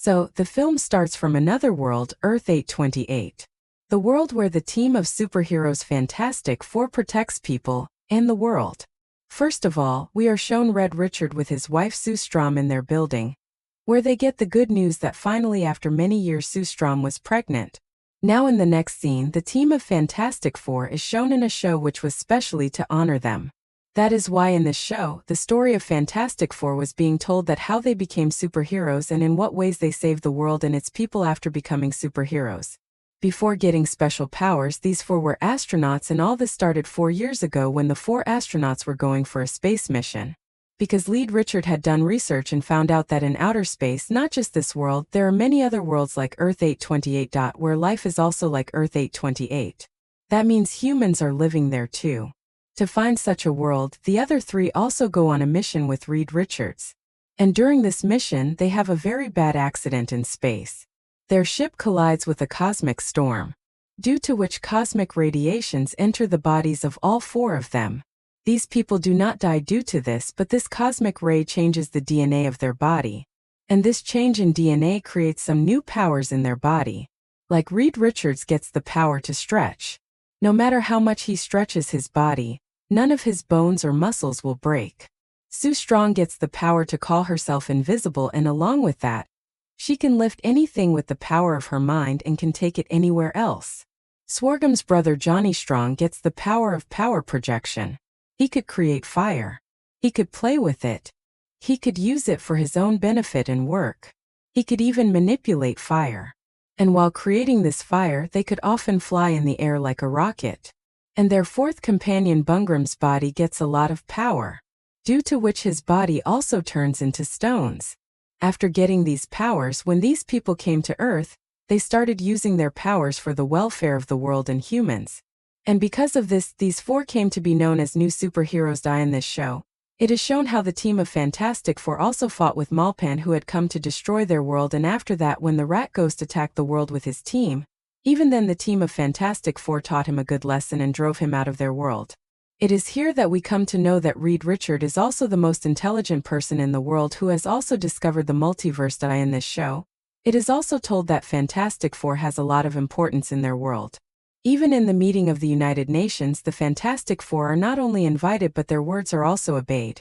So, the film starts from another world, Earth 828. The world where the team of superheroes Fantastic Four protects people and the world. First of all, we are shown Red Richard with his wife Sue Storm in their building, where they get the good news that finally after many years Sue Storm was pregnant. Now in the next scene, the team of Fantastic Four is shown in a show which was specially to honor them. That is why in this show, the story of Fantastic Four was being told, that how they became superheroes and in what ways they saved the world and its people after becoming superheroes. Before getting special powers, these four were astronauts, and all this started 4 years ago when the 4 astronauts were going for a space mission. Because Reed Richard had done research and found out that in outer space, not just this world, there are many other worlds like Earth 828. Where life is also like Earth 828. That means humans are living there too. To find such a world, the other 3 also go on a mission with Reed Richards. And during this mission, they have a very bad accident in space. Their ship collides with a cosmic storm, due to which cosmic radiations enter the bodies of all 4 of them. These people do not die due to this, but this cosmic ray changes the DNA of their body. And this change in DNA creates some new powers in their body. Like Reed Richards gets the power to stretch. No matter how much he stretches his body, none of his bones or muscles will break. Sue Strong gets the power to call herself invisible, and along with that, she can lift anything with the power of her mind and can take it anywhere else. Swargum's brother Johnny Strong gets the power of power projection. He could create fire. He could play with it. He could use it for his own benefit and work. He could even manipulate fire. And while creating this fire, they could often fly in the air like a rocket. And their 4th companion Bungram's body gets a lot of power, due to which his body also turns into stones. After getting these powers, when these people came to Earth, they started using their powers for the welfare of the world and humans. And because of this, these 4 came to be known as new superheroes. In this show, it is shown how the team of Fantastic Four also fought with Malpan, who had come to destroy their world, and after that, when the Rat Ghost attacked the world with his team, even then the team of Fantastic Four taught him a good lesson and drove him out of their world. It is here that we come to know that Reed Richard is also the most intelligent person in the world, who has also discovered the multiverse. In this show, it is also told that Fantastic Four has a lot of importance in their world. Even in the meeting of the United Nations, the Fantastic Four are not only invited but their words are also obeyed.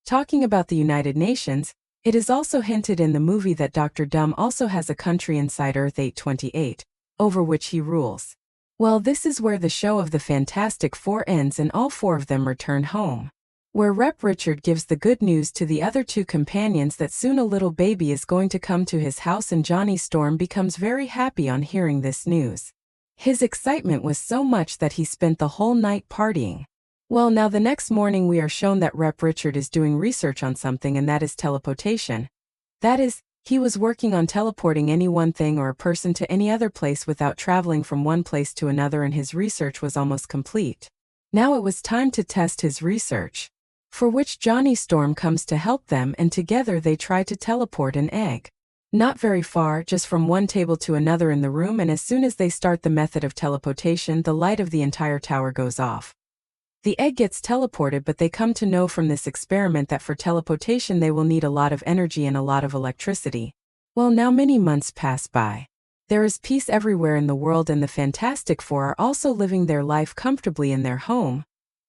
Talking about the United Nations, it is also hinted in the movie that Dr. Doom also has a country inside Earth 828, over which he rules. Well, this is where the show of the Fantastic Four ends and all 4 of them return home, where Rep Richard gives the good news to the other 2 companions that soon a little baby is going to come to his house, and Johnny Storm becomes very happy on hearing this news. His excitement was so much that he spent the whole night partying. Well, now the next morning we are shown that Rep Richard is doing research on something, and that is teleportation. That is, he was working on teleporting any one thing or a person to any other place without traveling from one place to another, and his research was almost complete. Now it was time to test his research, for which Johnny Storm comes to help them, and together they try to teleport an egg. Not very far, just from one table to another in the room, and as soon as they start the method of teleportation, the light of the entire tower goes off. The egg gets teleported, but they come to know from this experiment that for teleportation they will need a lot of energy and a lot of electricity. Well, now many months pass by. There is peace everywhere in the world, and the Fantastic Four are also living their life comfortably in their home.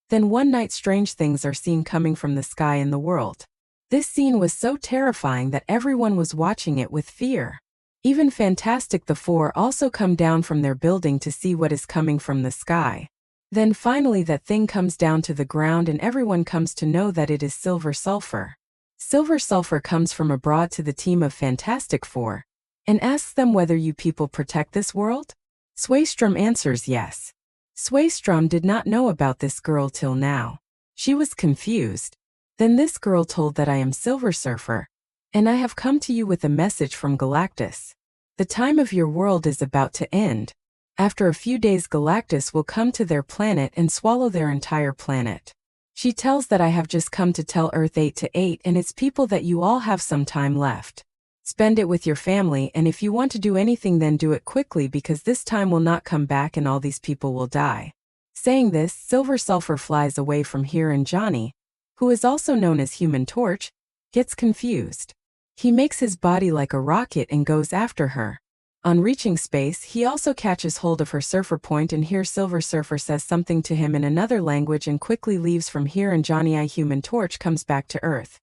Then one night strange things are seen coming from the sky in the world. This scene was so terrifying that everyone was watching it with fear. Even Fantastic the Four also come down from their building to see what is coming from the sky. Then finally that thing comes down to the ground, and everyone comes to know that it is Silver Sulfur. Silver Sulfur comes from abroad to the team of Fantastic Four and asks them whether you people protect this world. Swaystrom answers yes. Swaystrom did not know about this girl till now. She was confused. Then this girl told that I am Silver Surfer, and I have come to you with a message from Galactus. The time of your world is about to end. After a few days Galactus will come to their planet and swallow their entire planet. She tells that I have just come to tell Earth 828 and its people that you all have some time left. Spend it with your family, and if you want to do anything then do it quickly, because this time will not come back and all these people will die. Saying this, Silver Sulfur flies away from here, and Johnny, who is also known as Human Torch, gets confused. He makes his body like a rocket and goes after her. On reaching space, he also catches hold of her surfer point, and here Silver Surfer says something to him in another language and quickly leaves from here, and Johnny I Human Torch comes back to Earth.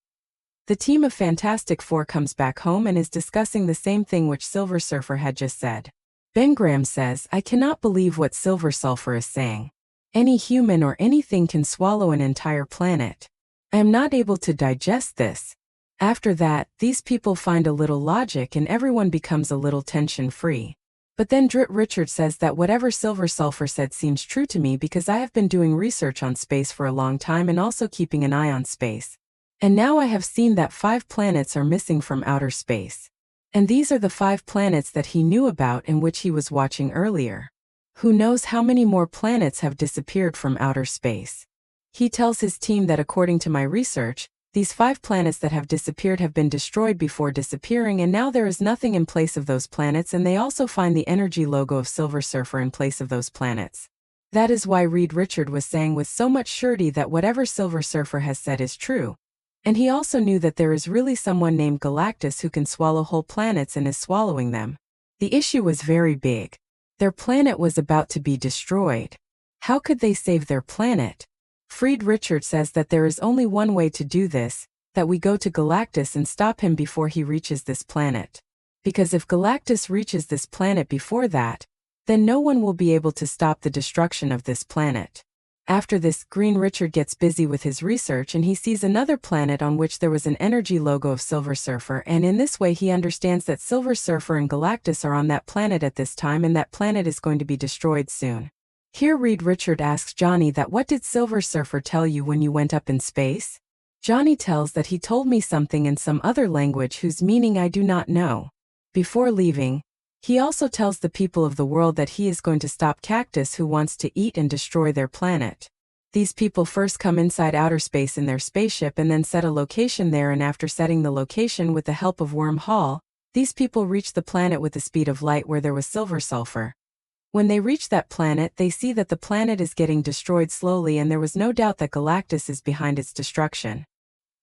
The team of Fantastic Four comes back home and is discussing the same thing which Silver Surfer had just said. Ben Graham says, "I cannot believe what Silver Surfer is saying. Any human or anything can swallow an entire planet. I am not able to digest this." After that, these people find a little logic and everyone becomes a little tension-free. But then Richard says that whatever Silver Surfer said seems true to me because I have been doing research on space for a long time and also keeping an eye on space. And now I have seen that 5 planets are missing from outer space. And these are the 5 planets that he knew about and which he was watching earlier. Who knows how many more planets have disappeared from outer space? He tells his team that according to my research, these 5 planets that have disappeared have been destroyed before disappearing, and now there is nothing in place of those planets, and they also find the energy logo of Silver Surfer in place of those planets. That is why Richard was saying with so much surety that whatever Silver Surfer has said is true. And he also knew that there is really someone named Galactus who can swallow whole planets and is swallowing them. The issue was very big. Their planet was about to be destroyed. How could they save their planet? Richard says that there is only one way to do this, that we go to Galactus and stop him before he reaches this planet. Because if Galactus reaches this planet before that, then no one will be able to stop the destruction of this planet. After this, Richard gets busy with his research and he sees another planet on which there was an energy logo of Silver Surfer, and in this way he understands that Silver Surfer and Galactus are on that planet at this time and that planet is going to be destroyed soon. Here Richard asks Johnny that what did Silver Surfer tell you when you went up in space? Johnny tells that he told me something in some other language whose meaning I do not know. Before leaving, he also tells the people of the world that he is going to stop Cactus who wants to eat and destroy their planet. These people first come inside outer space in their spaceship and then set a location there, and after setting the location with the help of wormhole, these people reach the planet with the speed of light where there was Silver Surfer. When they reach that planet, they see that the planet is getting destroyed slowly, and there was no doubt that Galactus is behind its destruction.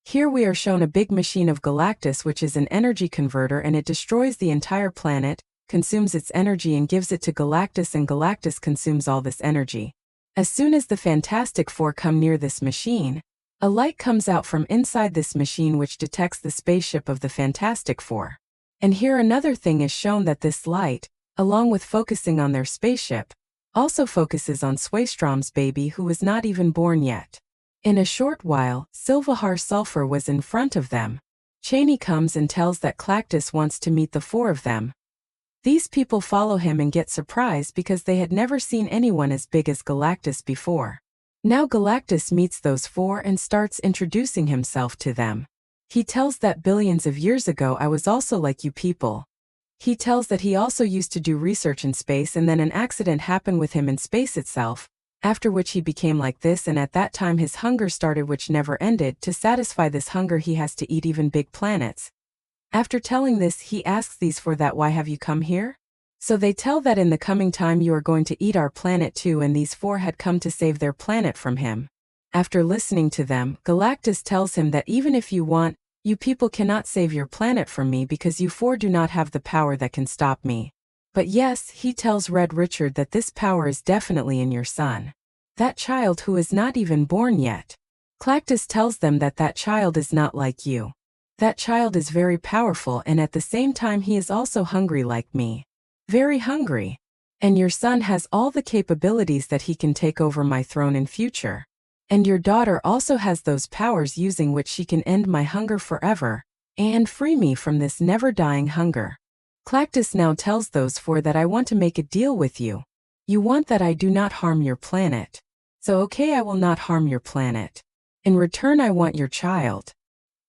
Here we are shown a big machine of Galactus, which is an energy converter, and it destroys the entire planet, consumes its energy and gives it to Galactus, and Galactus consumes all this energy. As soon as the Fantastic Four come near this machine, a light comes out from inside this machine which detects the spaceship of the Fantastic Four. And here another thing is shown, that this light, along with focusing on their spaceship, also focuses on Swaystrom's baby who was not even born yet. In a short while, Silver Surfer was in front of them. Cheney comes and tells that Galactus wants to meet the 4 of them. These people follow him and get surprised because they had never seen anyone as big as Galactus before. Now Galactus meets those 4 and starts introducing himself to them. He tells that billions of years ago I was also like you people. He tells that he also used to do research in space, and then an accident happened with him in space itself, after which he became like this, and at that time his hunger started which never ended. To satisfy this hunger he has to eat even big planets. After telling this, he asks these 4 that why have you come here? So they tell that in the coming time you are going to eat our planet too, and these 4 had come to save their planet from him. After listening to them, Galactus tells him that even if you want, you people cannot save your planet from me because you 4 do not have the power that can stop me. But yes, he tells Richard that this power is definitely in your son. That child who is not even born yet. Galactus tells them that that child is not like you. That child is very powerful, and at the same time he is also hungry like me. Very hungry. And your son has all the capabilities that he can take over my throne in future. And your daughter also has those powers using which she can end my hunger forever, and free me from this never-dying hunger. Galactus now tells those 4 that I want to make a deal with you. You want that I do not harm your planet. So okay, I will not harm your planet. In return I want your child.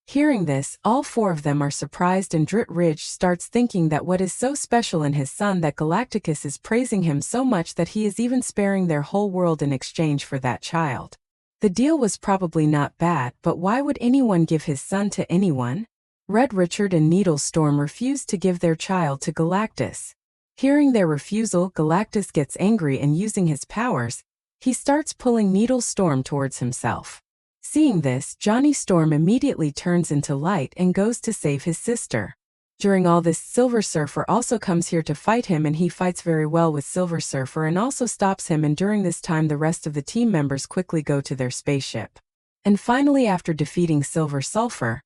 Hearing this, all 4 of them are surprised, and Ridge starts thinking that what is so special in his son that Galactus is praising him so much that he is even sparing their whole world in exchange for that child. The deal was probably not bad, but why would anyone give his son to anyone? Richard and Needlestorm refused to give their child to Galactus. Hearing their refusal, Galactus gets angry, and using his powers, he starts pulling Needlestorm towards himself. Seeing this, Johnny Storm immediately turns into light and goes to save his sister. During all this, Silver Surfer also comes here to fight him, and he fights very well with Silver Surfer and also stops him, and during this time the rest of the team members quickly go to their spaceship. And finally, after defeating Silver Surfer,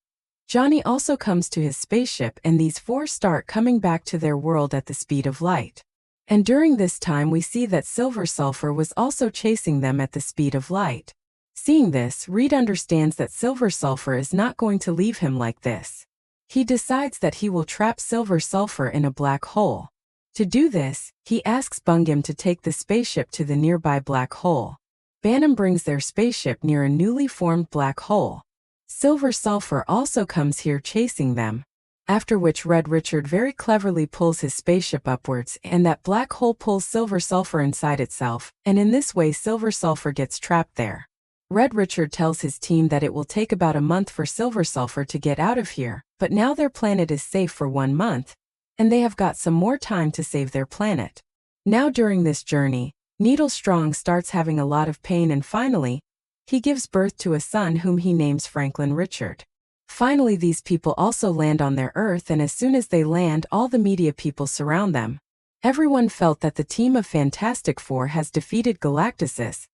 Johnny also comes to his spaceship, and these four start coming back to their world at the speed of light. And during this time we see that Silver Surfer was also chasing them at the speed of light. Seeing this, Reed understands that Silver Surfer is not going to leave him like this. He decides that he will trap Silver Surfer in a black hole. To do this, he asks Bungam to take the spaceship to the nearby black hole. Banham brings their spaceship near a newly formed black hole. Silver Surfer also comes here chasing them. After which Red Richard very cleverly pulls his spaceship upwards, and that black hole pulls Silver Surfer inside itself, and in this way Silver Surfer gets trapped there. Red Richard tells his team that it will take about a month for Silver Surfer to get out of here, but now their planet is safe for 1 month, and they have got some more time to save their planet. Now during this journey, Needle Strong starts having a lot of pain, and finally, he gives birth to a son whom he names Franklin Richard. Finally, these people also land on their Earth, and as soon as they land, all the media people surround them. Everyone felt that the team of Fantastic Four has defeated Galactus,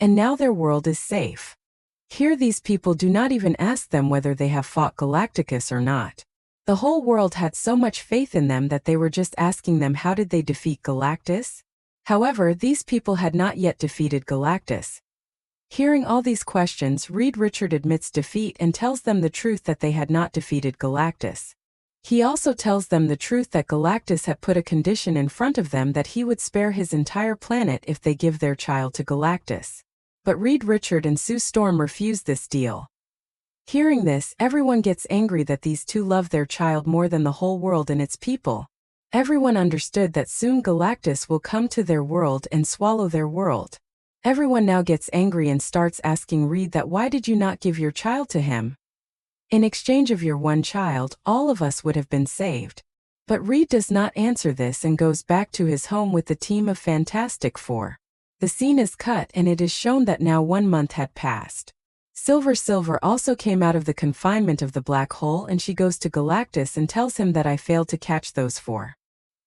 and now their world is safe. Here these people do not even ask them whether they have fought Galactus or not. The whole world had so much faith in them that they were just asking them how did they defeat Galactus? However, these people had not yet defeated Galactus. Hearing all these questions, Reed Richard admits defeat and tells them the truth that they had not defeated Galactus. He also tells them the truth that Galactus had put a condition in front of them that he would spare his entire planet if they give their child to Galactus. But Reed Richard and Sue Storm refuse this deal. Hearing this, everyone gets angry that these two love their child more than the whole world and its people. Everyone understood that soon Galactus will come to their world and swallow their world. Everyone now gets angry and starts asking Reed that why did you not give your child to him? In exchange of your one child, all of us would have been saved. But Reed does not answer this and goes back to his home with the team of Fantastic Four. The scene is cut and it is shown that now 1 month had passed. Silver also came out of the confinement of the black hole, and she goes to Galactus and tells him that I failed to catch those four.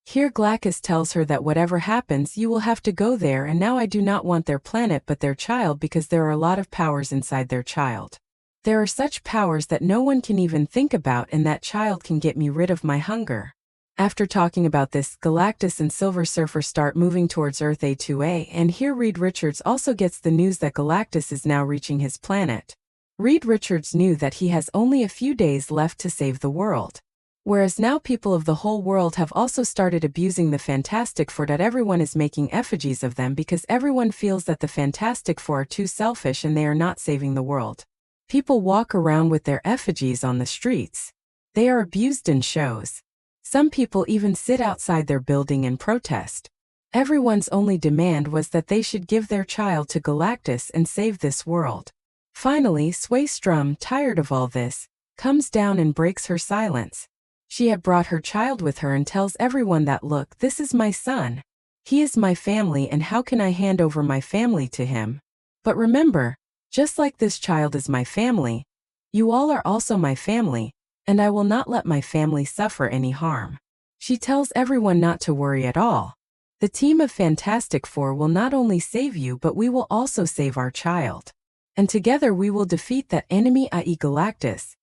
Here Galactus tells her that whatever happens you will have to go there, and now I do not want their planet but their child, because there are a lot of powers inside their child. There are such powers that no one can even think about, and that child can get me rid of my hunger. After talking about this, Galactus and Silver Surfer start moving towards Earth A2A, and here Reed Richards also gets the news that Galactus is now reaching his planet. Reed Richards knew that he has only a few days left to save the world. Whereas now people of the whole world have also started abusing the Fantastic Four, that everyone is making effigies of them because everyone feels that the Fantastic Four are too selfish and they are not saving the world. People walk around with their effigies on the streets. They are abused in shows. Some people even sit outside their building and protest. Everyone's only demand was that they should give their child to Galactus and save this world. Finally, Sway Strum, tired of all this, comes down and breaks her silence. She had brought her child with her and tells everyone that, look, this is my son. He is my family, and how can I hand over my family to him? But remember, just like this child is my family, you all are also my family, and I will not let my family suffer any harm. She tells everyone not to worry at all. The team of Fantastic Four will not only save you, but we will also save our child. And together we will defeat that enemy, i.e. Galactus.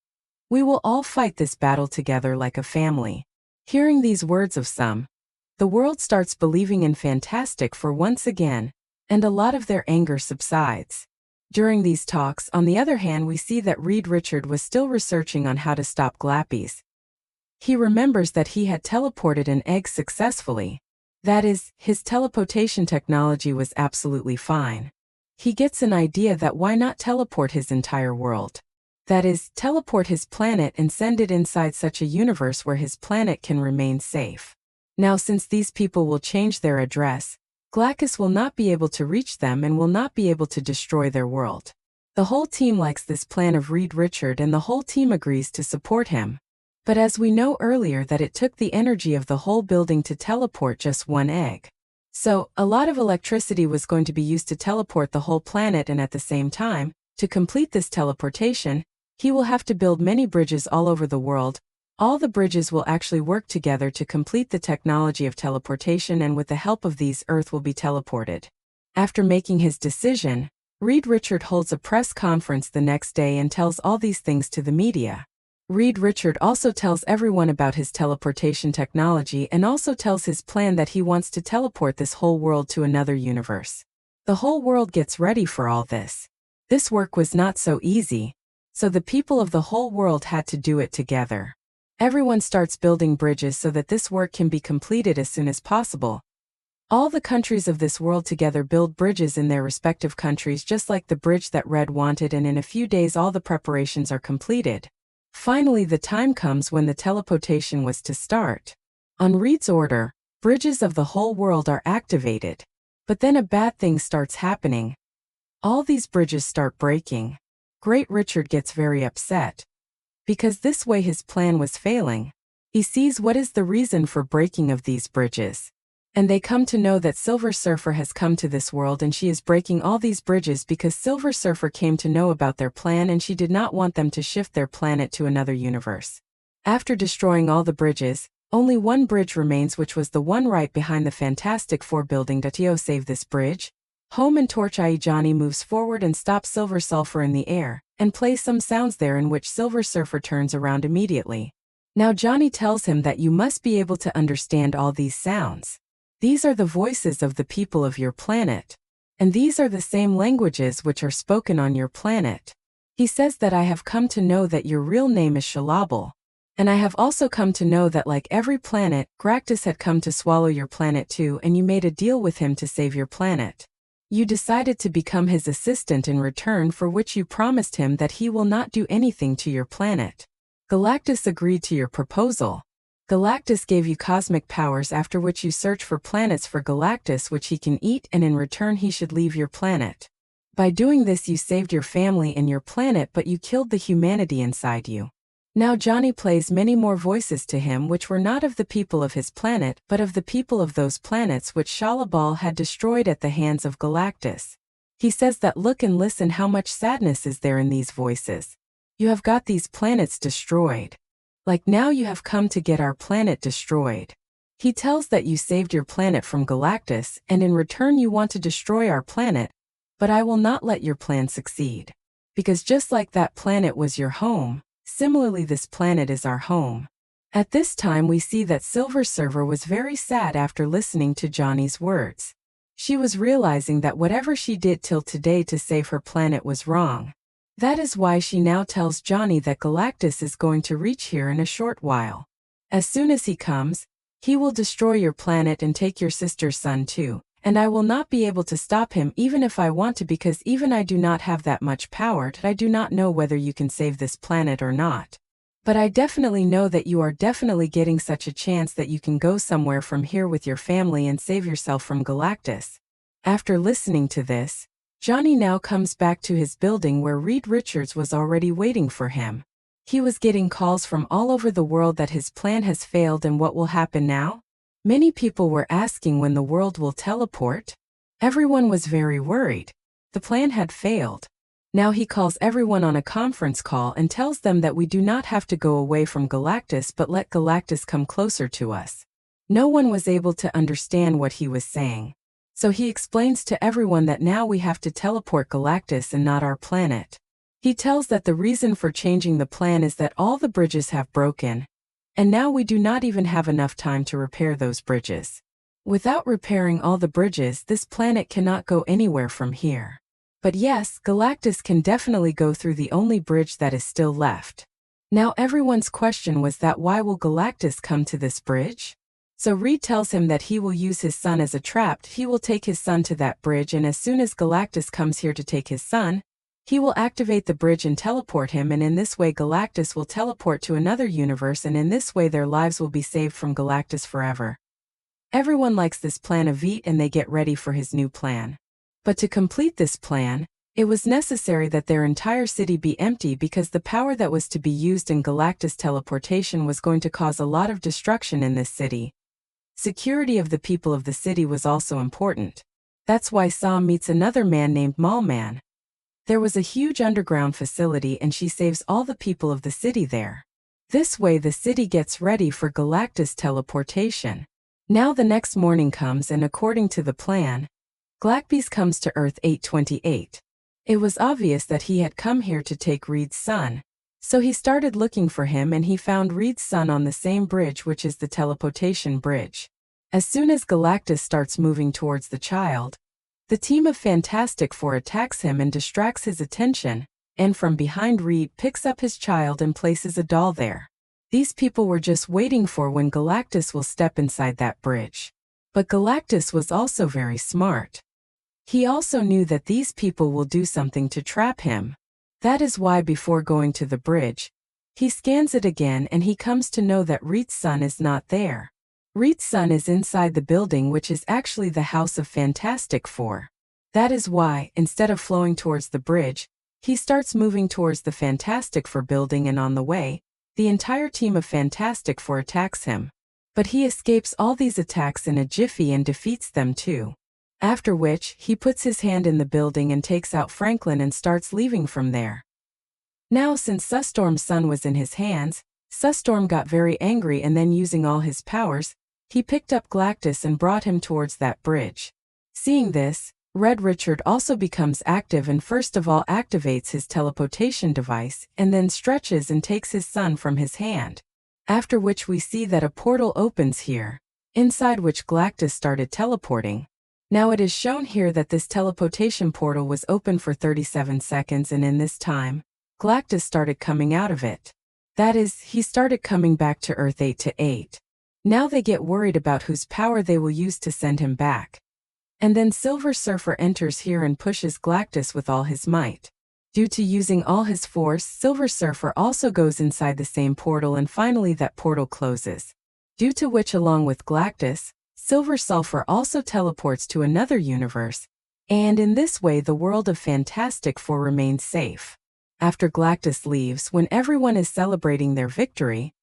We will all fight this battle together like a family. Hearing these words of some, the world starts believing in Fantastic Four once again, and a lot of their anger subsides. During these talks, on the other hand, we see that Reed Richard was still researching on how to stop Galactus. He remembers that he had teleported an egg successfully. That is, his teleportation technology was absolutely fine. He gets an idea that why not teleport his entire world? That is, teleport his planet and send it inside such a universe where his planet can remain safe. Now, since these people will change their address, Galactus will not be able to reach them and will not be able to destroy their world. The whole team likes this plan of Reed Richard, and the whole team agrees to support him. But as we know earlier that it took the energy of the whole building to teleport just one egg. So, a lot of electricity was going to be used to teleport the whole planet, and at the same time, To complete this teleportation, he will have to build many bridges all over the world. All the bridges will actually work together to complete the technology of teleportation, and with the help of these, Earth will be teleported. After making his decision, Reed Richard holds a press conference the next day and tells all these things to the media. Reed Richard also tells everyone about his teleportation technology and also tells his plan that he wants to teleport this whole world to another universe. The whole world gets ready for all this. This work was not so easy, so the people of the whole world had to do it together. Everyone starts building bridges so that this work can be completed as soon as possible. All the countries of this world together build bridges in their respective countries, just like the bridge that Red wanted, and in a few days all the preparations are completed. Finally, the time comes when the teleportation was to start. On Reed's order, bridges of the whole world are activated. But then a bad thing starts happening. All these bridges start breaking. Great Richard gets very upset, because this way his plan was failing. He sees what is the reason for breaking of these bridges. And they come to know that Silver Surfer has come to this world, and she is breaking all these bridges because Silver Surfer came to know about their plan and she did not want them to shift their planet to another universe. After destroying all the bridges, only one bridge remains, which was the one right behind the Fantastic Four building. To save this bridge, Home and Torch Johnny moves forward and stops Silver Surfer in the air, and plays some sounds there in which Silver Surfer turns around immediately. Now Johnny tells him that you must be able to understand all these sounds. These are the voices of the people of your planet, and these are the same languages which are spoken on your planet. He says that I have come to know that your real name is Shalabal, and I have also come to know that like every planet, Galactus had come to swallow your planet too, and you made a deal with him to save your planet. You decided to become his assistant in return, for which you promised him that he will not do anything to your planet. Galactus agreed to your proposal. Galactus gave you cosmic powers, after which you search for planets for Galactus which he can eat, and in return he should leave your planet. By doing this you saved your family and your planet, but you killed the humanity inside you. Now Johnny plays many more voices to him which were not of the people of his planet, but of the people of those planets which Shalabal had destroyed at the hands of Galactus. He says that look and listen how much sadness is there in these voices. You have got these planets destroyed. Like now you have come to get our planet destroyed. He tells that you saved your planet from Galactus, and in return you want to destroy our planet, but I will not let your plan succeed. Because just like that planet was your home, similarly this planet is our home. At this time we see that Silver Surfer was very sad after listening to Johnny's words. She was realizing that whatever she did till today to save her planet was wrong. That is why she now tells Johnny that Galactus is going to reach here in a short while. As soon as he comes, he will destroy your planet and take your sister's son too, and I will not be able to stop him even if I want to, because even I do not have that much power. I do not know whether you can save this planet or not. But I definitely know that you are definitely getting such a chance that you can go somewhere from here with your family and save yourself from Galactus. After listening to this, Johnny now comes back to his building where Reed Richards was already waiting for him. He was getting calls from all over the world that his plan has failed, and what will happen now? Many people were asking when the world will teleport. Everyone was very worried. The plan had failed. Now he calls everyone on a conference call and tells them that we do not have to go away from Galactus, but let Galactus come closer to us. No one was able to understand what he was saying. So he explains to everyone that now we have to teleport Galactus and not our planet. He tells that the reason for changing the plan is that all the bridges have broken, and now we do not even have enough time to repair those bridges. Without repairing all the bridges, this planet cannot go anywhere from here. But yes, Galactus can definitely go through the only bridge that is still left. Now everyone's question was that why will Galactus come to this bridge? So Reed tells him that he will use his son as a trap. He will take his son to that bridge, and as soon as Galactus comes here to take his son, he will activate the bridge and teleport him, and in this way Galactus will teleport to another universe, and in this way their lives will be saved from Galactus forever. Everyone likes this plan of Veet and they get ready for his new plan. But to complete this plan, it was necessary that their entire city be empty, because the power that was to be used in Galactus teleportation was going to cause a lot of destruction in this city. Security of the people of the city was also important. That's why Sam meets another man named Mallman. There was a huge underground facility and she saves all the people of the city there. This way the city gets ready for Galactus teleportation. Now the next morning comes and according to the plan, Galactus comes to Earth 828. It was obvious that he had come here to take Reed's son. So he started looking for him and he found Reed's son on the same bridge, which is the teleportation bridge. As soon as Galactus starts moving towards the child, the team of Fantastic Four attacks him and distracts his attention, and from behind Reed picks up his child and places a doll there. These people were just waiting for when Galactus will step inside that bridge. But Galactus was also very smart. He also knew that these people will do something to trap him. That is why before going to the bridge, he scans it again and he comes to know that Reed's son is not there. Reed's son is inside the building, which is actually the House of Fantastic Four. That is why, instead of flowing towards the bridge, he starts moving towards the Fantastic Four building, and on the way, the entire team of Fantastic Four attacks him. But he escapes all these attacks in a jiffy and defeats them too. After which, he puts his hand in the building and takes out Franklin and starts leaving from there. Now since Susstorm's son was in his hands, Susstorm got very angry and then using all his powers, he picked up Galactus and brought him towards that bridge. Seeing this, Red Richard also becomes active and first of all activates his teleportation device and then stretches and takes his son from his hand. After which we see that a portal opens here, inside which Galactus started teleporting. Now it is shown here that this teleportation portal was open for 37 seconds and in this time, Galactus started coming out of it. That is, he started coming back to Earth 828. Now they get worried about whose power they will use to send him back. And then Silver Surfer enters here and pushes Galactus with all his might. Due to using all his force, Silver Surfer also goes inside the same portal and finally that portal closes. Due to which along with Galactus, Silver Surfer also teleports to another universe, and in this way the world of Fantastic Four remains safe. After Galactus leaves, when everyone is celebrating their victory,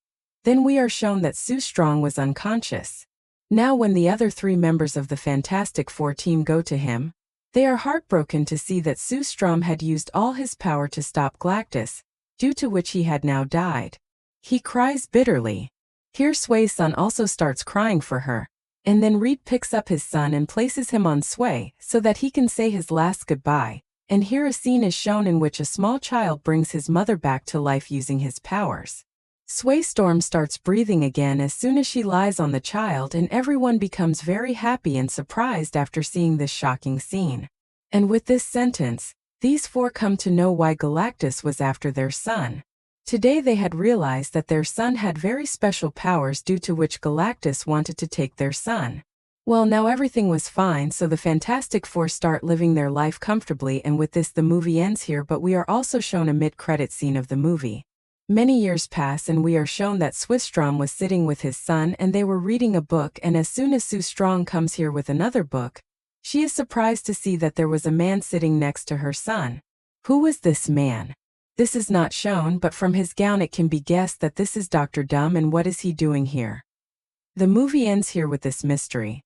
then we are shown that Sue Strong was unconscious. Now when the other three members of the Fantastic Four team go to him, they are heartbroken to see that Sue Strong had used all his power to stop Galactus, due to which he had now died. He cries bitterly. Here Sway's son also starts crying for her, and then Reed picks up his son and places him on Sway so that he can say his last goodbye, and here a scene is shown in which a small child brings his mother back to life using his powers. Sway Storm starts breathing again as soon as she lies on the child and everyone becomes very happy and surprised after seeing this shocking scene. And with this sentence, these four come to know why Galactus was after their son. Today they had realized that their son had very special powers due to which Galactus wanted to take their son. Well, now everything was fine, so the Fantastic Four start living their life comfortably, and with this the movie ends here, but we are also shown a mid-credit scene of the movie. Many years pass and we are shown that Swistrom was sitting with his son and they were reading a book, and as soon as Sue Strong comes here with another book, she is surprised to see that there was a man sitting next to her son. Who was this man? This is not shown, but from his gown it can be guessed that this is Dr. Dumb, and what is he doing here? The movie ends here with this mystery.